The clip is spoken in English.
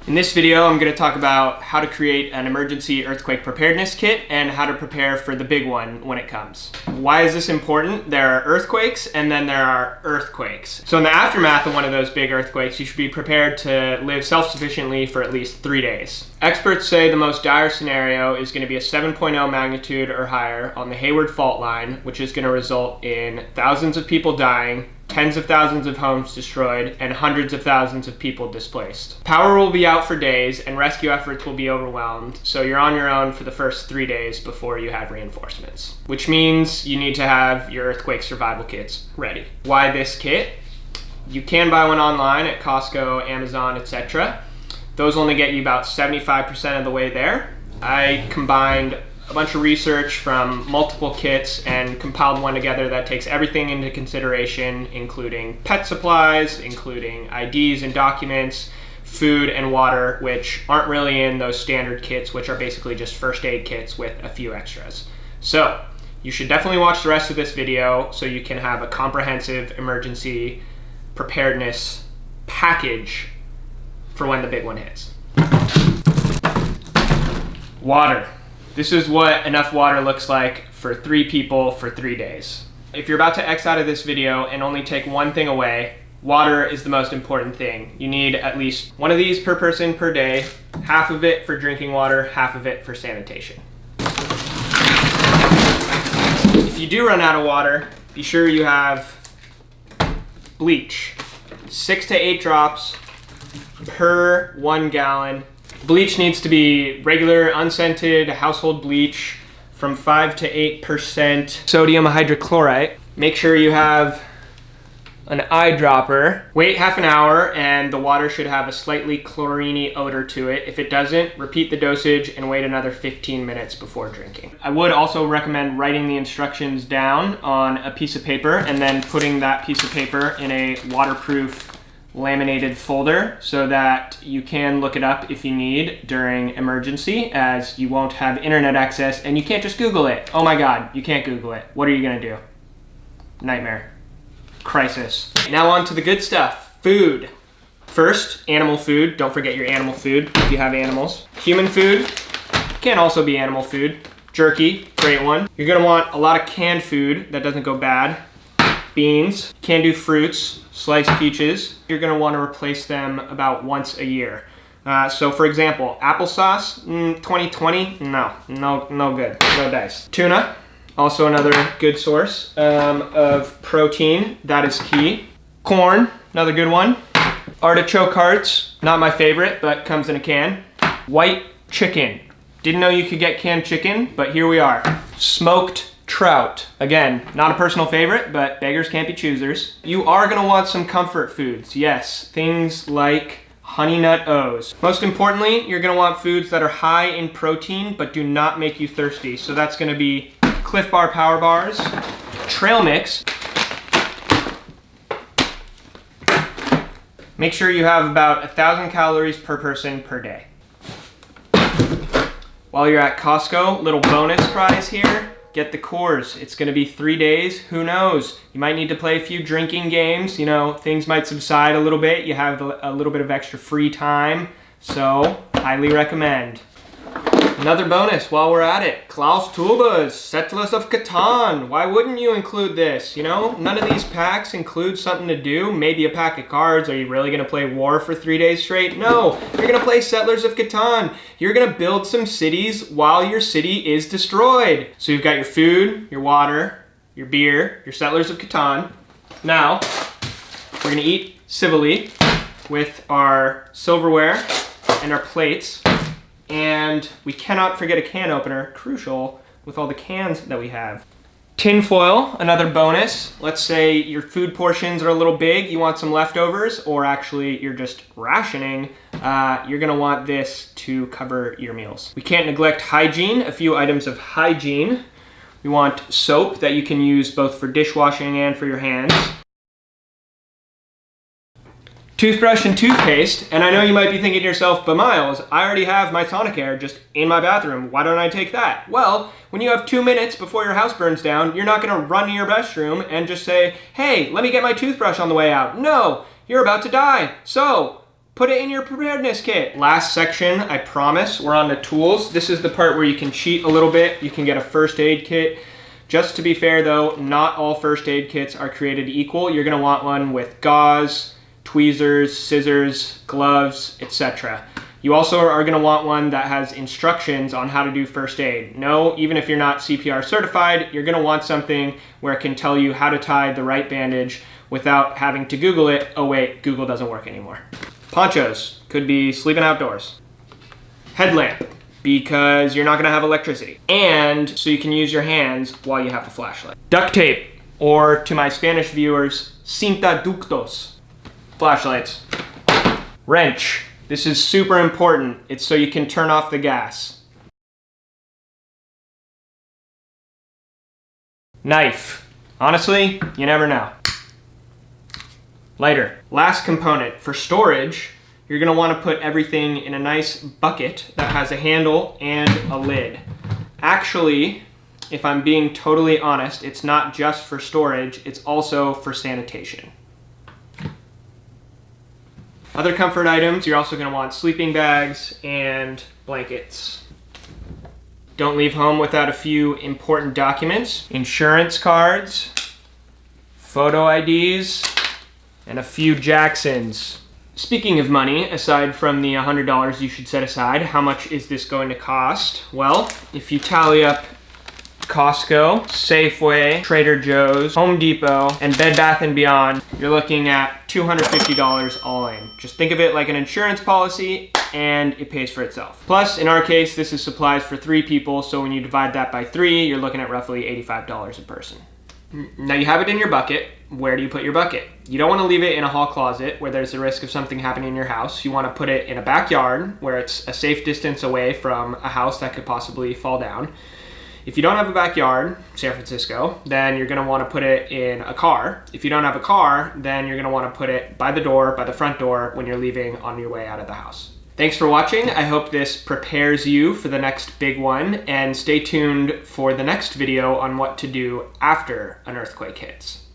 In this video, I'm going to talk about how to create an emergency earthquake preparedness kit and how to prepare for the big one when it comes. Why is this important? There are earthquakes and then there are earthquakes. So in the aftermath of one of those big earthquakes, you should be prepared to live self-sufficiently for at least 3 days. Experts say the most dire scenario is going to be a 7.0 magnitude or higher on the Hayward fault line, which is going to result in thousands of people dying, tens of thousands of homes destroyed, and hundreds of thousands of people displaced. Power will be out for days and rescue efforts will be overwhelmed, so you're on your own for the first 3 days before you have reinforcements. Which means you need to have your earthquake survival kits ready. Why this kit? You can buy one online at Costco, Amazon, etc. Those only get you about 75% of the way there. I combined a bunch of research from multiple kits and compiled one together that takes everything into consideration, including pet supplies, including IDs and documents, food and water, which aren't really in those standard kits, which are basically just first aid kits with a few extras. So you should definitely watch the rest of this video so you can have a comprehensive emergency preparedness package for when the big one hits. Water. This is what enough water looks like for 3 people for 3 days. If you're about to X out of this video and only take one thing away, water is the most important thing. You need at least one of these per person per day, half of it for drinking water, half of it for sanitation. If you do run out of water, be sure you have bleach. 6 to 8 drops per 1 gallon. Bleach needs to be regular, unscented, household bleach from 5 to 8% sodium hydrochloride. Make sure you have an eyedropper. Wait half an hour and the water should have a slightly chlorine-y odor to it. If it doesn't, repeat the dosage and wait another 15 minutes before drinking. I would also recommend writing the instructions down on a piece of paper and then putting that piece of paper in a waterproof laminated folder so that you can look it up if you need during emergency, as you won't have internet access and you can't just Google it. Oh my God, you can't Google it. What are you gonna do? Nightmare. Crisis. Now on to the good stuff. Food. First, animal food. Don't forget your animal food if you have animals. Human food can also be animal food. Jerky, great one. You're gonna want a lot of canned food that doesn't go bad. Beans, can-do fruits, sliced peaches. You're gonna wanna replace them about once a year. So for example, applesauce, 2020, no good, no dice. Tuna, also another good source of protein, that is key. Corn, another good one. Artichoke hearts, not my favorite, but comes in a can. White chicken, didn't know you could get canned chicken, but here we are. Smoked trout, again, not a personal favorite, but beggars can't be choosers. You are gonna want some comfort foods, yes, things like Honey Nut O's. Most importantly, you're gonna want foods that are high in protein, but do not make you thirsty. So that's gonna be Cliff Bar Power Bars, trail mix. Make sure you have about 1,000 calories per person per day. While you're at Costco, little bonus prize here. Get the Coors. It's gonna be 3 days. Who knows? You might need to play a few drinking games. You know, things might subside a little bit. You have a little bit of extra free time. So, highly recommend. Another bonus while we're at it. Klaus Tubas, Settlers of Catan. Why wouldn't you include this? You know, none of these packs include something to do. Maybe a pack of cards. Are you really gonna play war for 3 days straight? No, you're gonna play Settlers of Catan. You're gonna build some cities while your city is destroyed. So you've got your food, your water, your beer, your Settlers of Catan. Now, we're gonna eat civilly with our silverware and our plates. And we cannot forget a can opener, crucial with all the cans that we have. Tin foil, another bonus. Let's say your food portions are a little big, you want some leftovers, or actually you're just rationing, you're gonna want this to cover your meals. We can't neglect hygiene, a few items of hygiene. We want soap that you can use both for dishwashing and for your hands. Toothbrush and toothpaste, and I know you might be thinking to yourself, but Miles, I already have my Sonicare just in my bathroom. Why don't I take that? Well, when you have 2 minutes before your house burns down, you're not gonna run to your restroom and just say, hey, let me get my toothbrush on the way out. No, you're about to die. So, put it in your preparedness kit. Last section, I promise, we're on the tools. This is the part where you can cheat a little bit. You can get a first aid kit. Just to be fair though, not all first aid kits are created equal. You're gonna want one with gauze, tweezers, scissors, gloves, etc. You also are going to want one that has instructions on how to do first aid. No, even if you're not CPR certified, you're going to want something where it can tell you how to tie the right bandage without having to Google it. Oh wait, Google doesn't work anymore. Ponchos, could be sleeping outdoors. Headlamp, because you're not going to have electricity. And so you can use your hands while you have the flashlight. Duct tape, or to my Spanish viewers, cinta ductos. Flashlights. Wrench. This is super important. It's so you can turn off the gas. Knife. Honestly, you never know. Lighter. Last component. For storage, you're going to want to put everything in a nice bucket that has a handle and a lid. Actually, if I'm being totally honest, it's not just for storage, it's also for sanitation. Other comfort items, you're also going to want sleeping bags and blankets. Don't leave home without a few important documents: insurance cards, photo IDs, and a few Jacksons. Speaking of money, aside from the $100 you should set aside, how much is this going to cost? Well, if you tally up Costco, Safeway, Trader Joe's, Home Depot, and Bed Bath & Beyond, you're looking at $250 all in. Just think of it like an insurance policy and it pays for itself. Plus, in our case, this is supplies for 3 people, so when you divide that by 3, you're looking at roughly $85 a person. Now you have it in your bucket. Where do you put your bucket? You don't want to leave it in a hall closet where there's a risk of something happening in your house. You want to put it in a backyard where it's a safe distance away from a house that could possibly fall down. If you don't have a backyard, San Francisco, then you're going to want to put it in a car. If you don't have a car, then you're going to want to put it by the door, by the front door, when you're leaving on your way out of the house. Thanks for watching. I hope this prepares you for the next big one, and stay tuned for the next video on what to do after an earthquake hits.